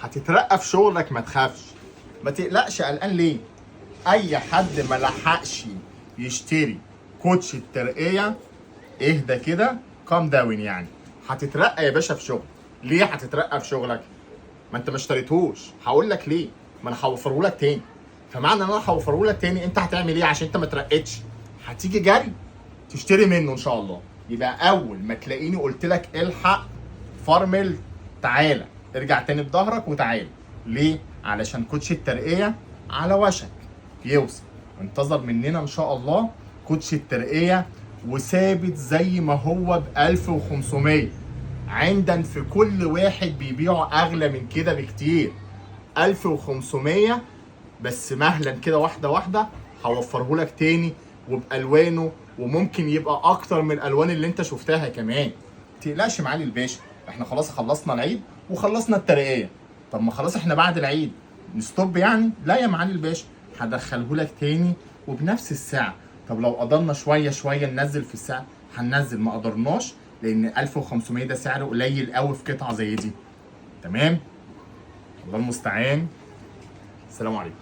هتترقى في شغلك، ما تخافش، ما تقلقش. قلقان ليه؟ اي حد ما لحقش يشتري كوتش الترقيه اهدى كده، كام داون يعني. هتترقى يا باشا في شغل. ليه هتترقى في شغلك؟ ما انت ما اشتريتهوش. هقول لك ليه. ما انا هوفره لك تاني. فمعنى ان انا هوفره لك تاني، انت هتعمل ايه عشان انت ما ترقتش؟ هتيجي جري تشتري منه ان شاء الله. يبقى اول ما تلاقيني قلت لك الحق فرمل، تعالى ارجع تاني بظهرك وتعالى. ليه؟ علشان كوتش الترقيه على وشك يوصل. انتظر مننا ان شاء الله كوتش الترقيه، وثابت زي ما هو ب 1500. عندن في كل واحد بيبيعوا اغلى من كده بكتير. 1500 بس، مهلا كده واحده واحده هوفره لك تاني وبالوانه، وممكن يبقى اكتر من الالوان اللي انت شفتها كمان. متقلقش معالي الباشا، احنا خلاص خلصنا العيد وخلصنا الترقيه. طب ما خلاص احنا بعد العيد نستوب يعني؟ لا يا معالي الباشا، هدخله لك تاني وبنفس السعر. طب لو قدرنا شويه ننزل في السعر هننزل، ما قدرناش لان 1500 ده سعر قليل قوي في قطعه زي دي. تمام؟ الله المستعان. السلام عليكم.